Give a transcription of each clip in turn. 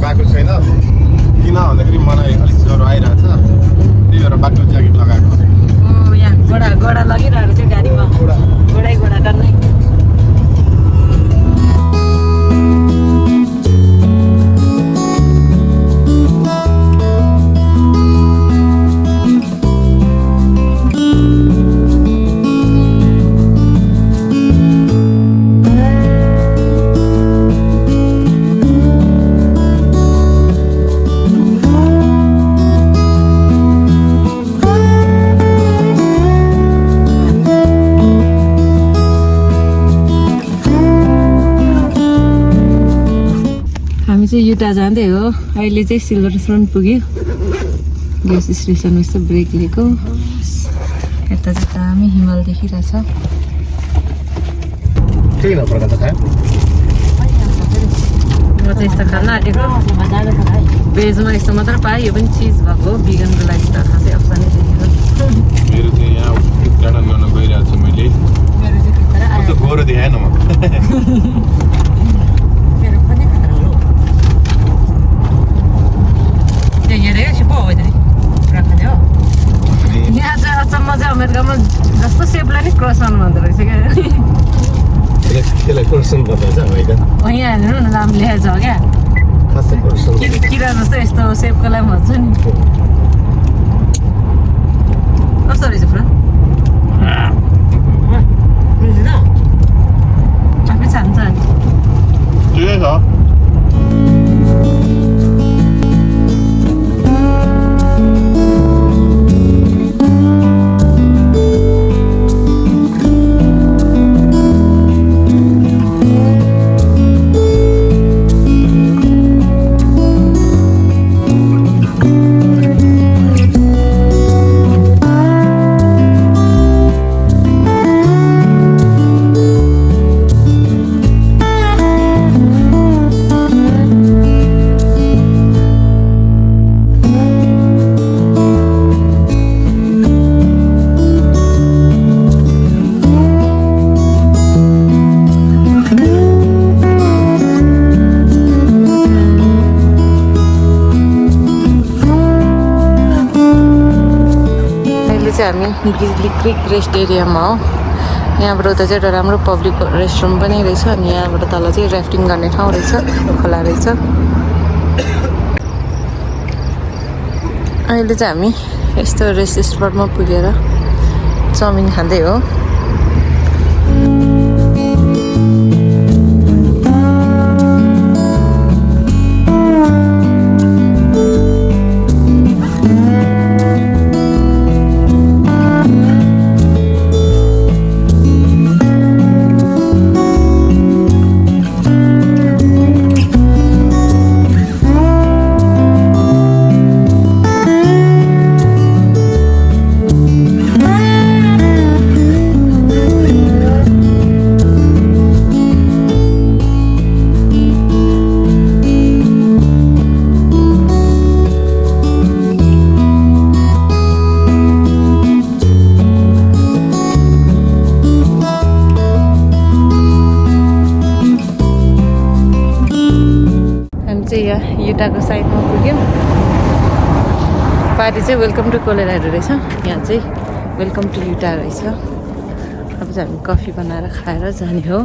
लगाएको छैन किन भन्दाखेरि मलाई अलिक ज्वरो आइरहेको छ त्यही भएर बाक्लो ज्याकेट लगाएको यहाँ घोडा लगिरहेको छ गाडीमा घोडा डन्नै चाहिँ युटा जाँदै हो अहिले चाहिँ सिल्भर स्टोन पुग्यो ग्यास स्टेसनमा यस्तो ब्रेक लिएको यता चाहिँ दामी हिमाल देखिरहेछ के न प्रकार खायो म चाहिँ यस्तो खान आँटेको भेजमा यस्तो मात्र पाएँ यो पनि चिज भएको बिगनको लागि त खासै अप्सनै देखेको मेरो चाहिँ यहाँ उद्घाटन गर्न गइरहेको छु मैले कस्तो गोरो देखाएन म यहाँ चाहिँ अचम्म चाहिँ अमेरिकामा जस्तो सेपलाई नै क्रसन भन्दो रहेछ क्या त्यसलाई क्रसन भन्दैछ होइन यहाँ हेर्नु न नाम लेखेको छ क्या किरा जस्तो यस्तो सेपको लागि भन्छ नि कस्तो रहेछ पुरा आफै छान्छ अनि ठिकै छ हामी गिजली क्रिक रेस्ट एरियामा हो यहाँबाट उता चाहिँ एउटा राम्रो पब्लिक रेस्टरुम पनि रहेछ अनि यहाँबाट तल चाहिँ राफ्टिङ गर्ने ठाउँ रहेछ खोला रहेछ अहिले चाहिँ हामी यस्तो रेस्ट स्पटमा पुगेर चाउमिन खाँदै हो युटाको साइडमा पुग्यौँ पारी चाहिँ वेलकम टु कोलोराडो रहेछ यहाँ चाहिँ वेलकम टु युटा रहेछ अब चाहिँ हामी कफी बनाएर खाएर जाने हो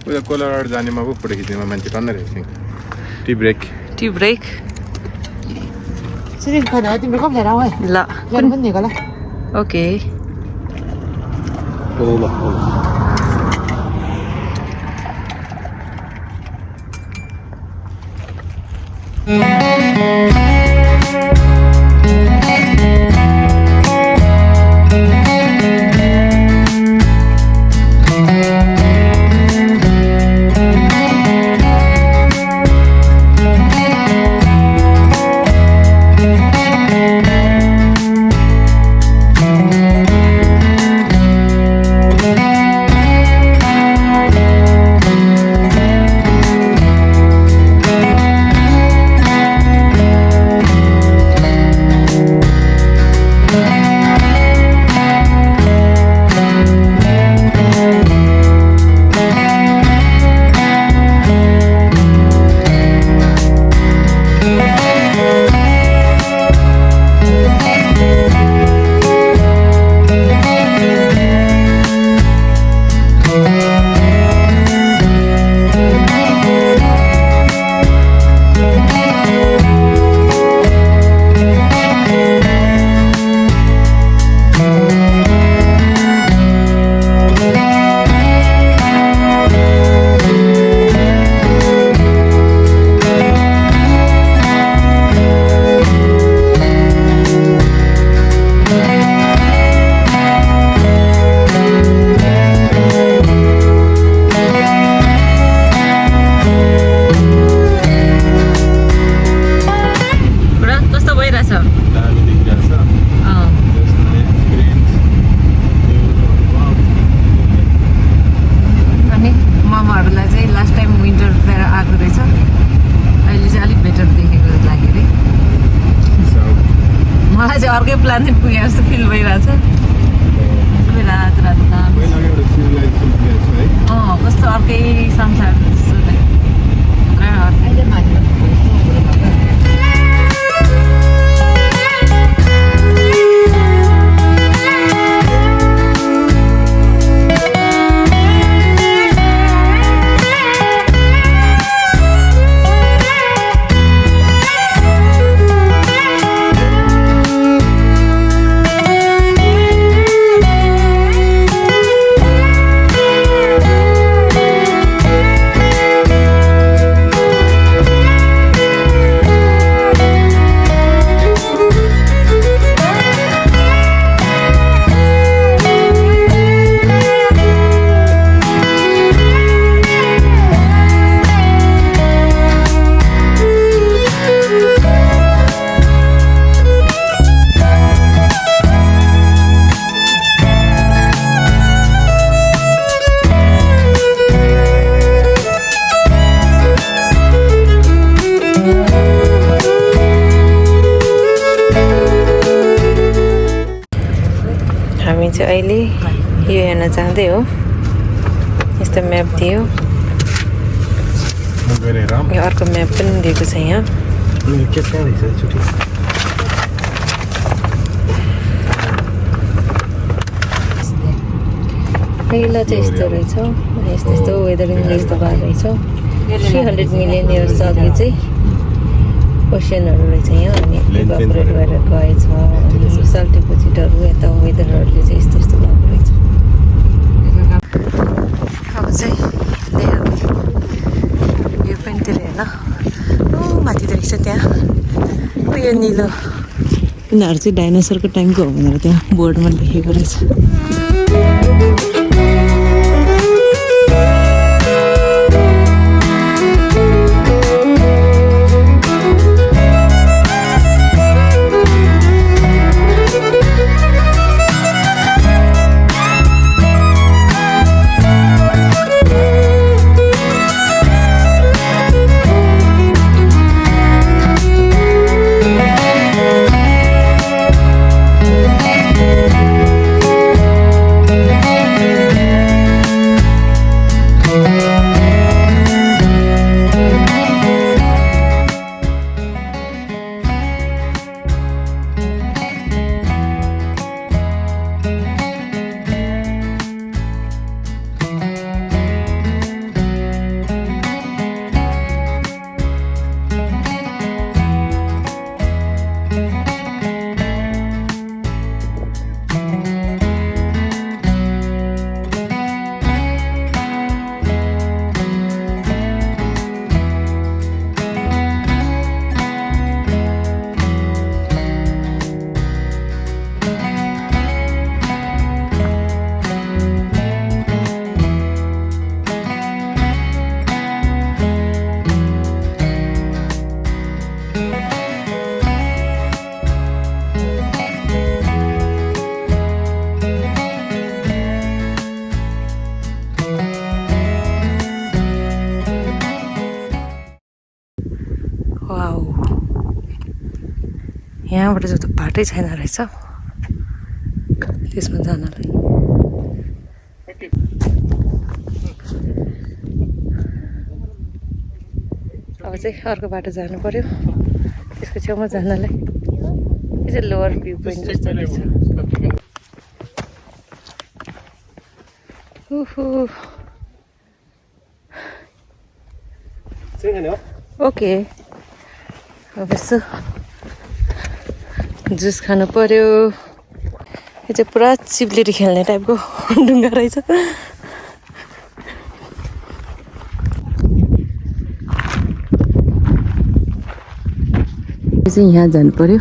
उयो कोलोराडो जानेमा पो फोटो खिच्नेमा मान्छे टन्नै रहेछ टी ब्रेक तिम्रो कप लिएर आऊ है ल ओके नै पुगे जस्तो फिल भइरहेछ सबै रात रात नाम कस्तो अर्कै संसार जस्तो अहिले अहिले यो हेर्न चाहँदै हो यस्तो म्याप दियो यो अर्को म्याप पनि दिएको छ यहाँ पहिला चाहिँ यस्तो रहेछ यस्तो यस्तो वेदरिङले यस्तो भएको रहेछ 300 मिलियन इयर्स अघि चाहिँ ओसियनहरू रहेछ यहाँ अनि इभापोरेट भएर गएछ अनि सल्टिपोजिटहरू यता वेदरहरूले चाहिँ यस्तो यस्तो भएको रहेछ अब चाहिँ यो पनि त्यो हेर्न माथि त रहेछ त्यहाँ यो निलो उनीहरू चाहिँ डाइनोसरको टाइमको हो भनेर त्यहाँ बोर्डमा लेखेको रहेछ यहाँबाट चाहिँ त बाटै छैन रहेछ त्यसमा जानलाई अब चाहिँ अर्को बाटो जानु पर्यो त्यसको छेउमा जानलाई यो चाहिँ लोवर भ्यू पोइन्ट जस्तो रहेछ ओके अब यसो जुस खानु पर्यो यो चाहिँ पुरा चिप्लेरी खेल्ने टाइपको ढुङ्गा रहेछ यो चाहिँ यहाँ जानु पर्यो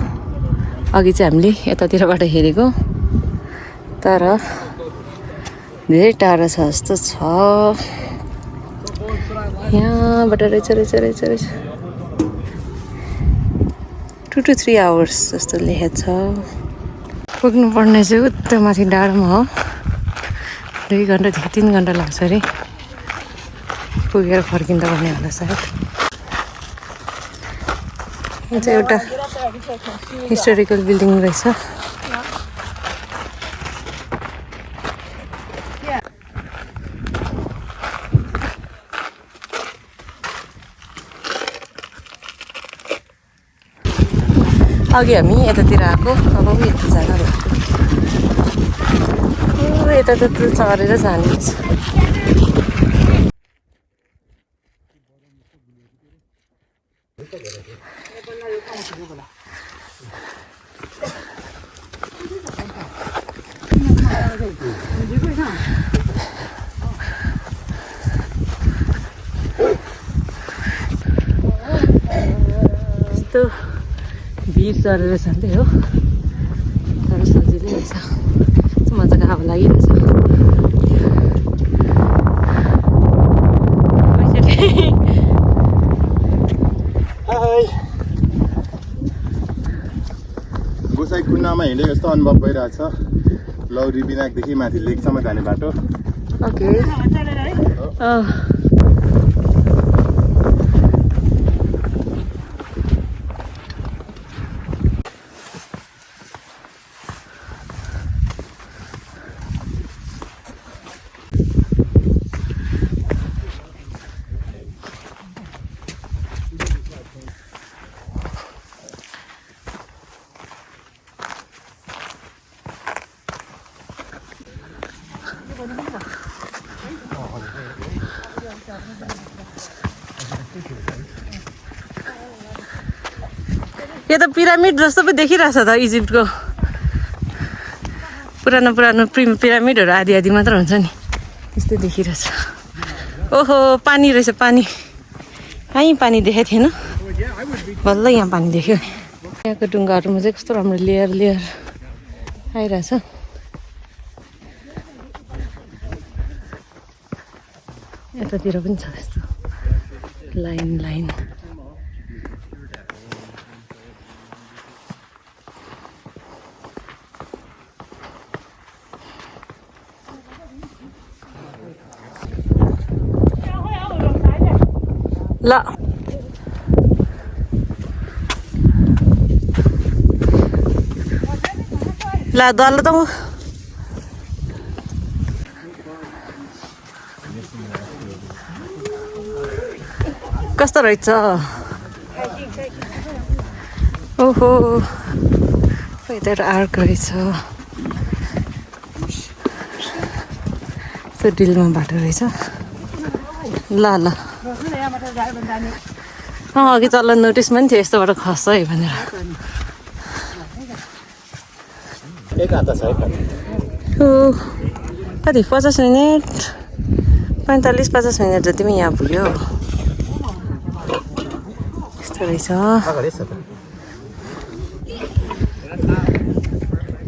अघि चाहिँ हामीले यतातिरबाट हेरेको तर धेरै टाढा छ जस्तो छ यहाँबाट रहेछ 2 to 3 hours जस्तो लेखेको छ पुग्नु पर्ने चाहिँ उता माथि डाँडामा हो 2 घन्टादेखि 3 घन्टा लाग्छ अरे पुगेर फर्किँदा पर्ने होला सायद यो चाहिँ एउटा हिस्टोरिकल बिल्डिङ रहेछ अघि हामी यतातिर आएको अब यता जान यता त चढेर जाने रहेछ यस्तो भिड चढेर जाँदै हो तर सजिलै रहेछ मजाको हावा लागिरहेछ गोसाई कुन्नामा हिँडेको जस्तो अनुभव भइरहेछ लौरी बिनाकदेखि माथि लेकसम्म जाने बाटो ओके यो त पिरामिड जस्तो पो देखिरहेछ त इजिप्टको पुरानो पुरानो पिरामिडहरू आधी आधी मात्र हुन्छ नि त्यस्तै देखिरहेछ ओहो पानी रहेछ पानी कहीँ पानी देखेको थिएन बल्ल यहाँ पानी देख्यो यहाँको ढुङ्गाहरूमा चाहिँ कस्तो राम्रो लेयर लेयर आइरहेछ यतातिर पनि छ यस्तो लाइन लाइन ल ल दल त कस्तो रहेछ ओहो यता आर्क रहेछ त्यो डिलमा बाटो रहेछ ल ल अघि तल नोटिसमा पनि थियो यस्तोबाट खस्छ है भनेर कति 50 मिनट 45-50 मिनट जति पनि यहाँ पुग्यो यस्तो रहेछ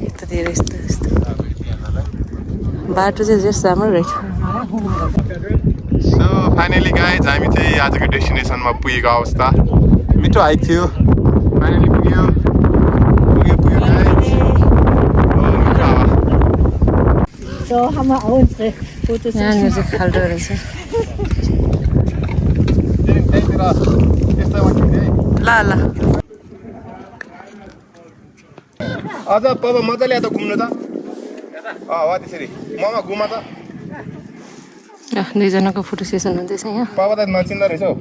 यतातिर यस्तो यस्तो बाटो चाहिँ जस्तो राम्रो रहेछ सो फाइनली गाइज हामी चाहिँ आजको डेस्टिनेसनमा पुगेको अवस्था मिठो हाइक थियो फाइनली पुग्यो गाइज मिठो यहाँनिर चाहिँ खाल्डो रहेछ ल ल अझ पब मजाले त घुम्नु त हो त्यसरी ममा घुमा त दुईजनाको फोटो सेसन हुँदैछ यहाँ पब त नचिन्दो रहेछ हौ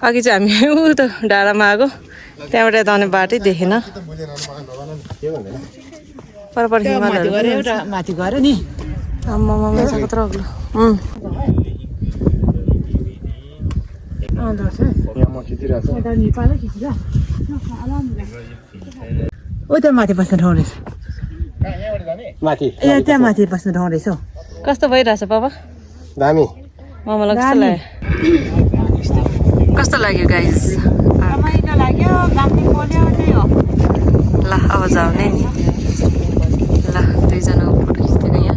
अघि चाहिँ हामी ऊ त डाँडामा आएको त्यहाँबाट यता आउने बाटै देखेन परपर हिमालहरू माथि गएर नि आम्मामा कत्रो अग्लो ओ त्यहाँ माथि बस्ने ठाउँ रहेछ माथि ए त्यहाँ माथि बस्ने ठाउँ रहेछ हौ कस्तो भइरहेछ बाबा दामी मामालाई कस्तो लाग्यो कस्तो लाग्यो गाइस रमाइलो लाग्यो गाम्ती बोल्यो त्यही हो ल अब जाउने नि ल दुईजनाको फोटो खिच्दैन यहाँ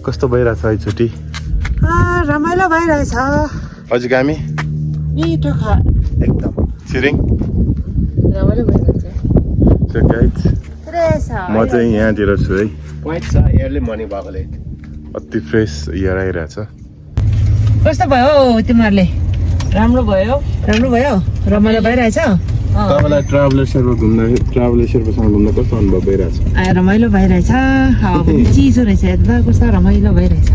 कस्तो भइरहेछ एकचोटि रमाइलो भइरहेछ हजुर हामी मिठो खा एकदम छिरिङ रमाइलो भइरहेछ So guys, फ्रेस म चाहिँ यहाँतिर छु है White छ early morning भएकोले अति फ्रेस एयर आइरहेछ कस्तो भयो तिमीहरूले राम्रो भयो रमाइलो भइरहेछ तपाईँलाई ट्राभलर शेर्पा शेर्पासँग घुम्दा कस्तो अनुभव भइरहेछ रमाइलो भइरहेछ चिसो रहेछ यता कस्तो रमाइलो भइरहेछ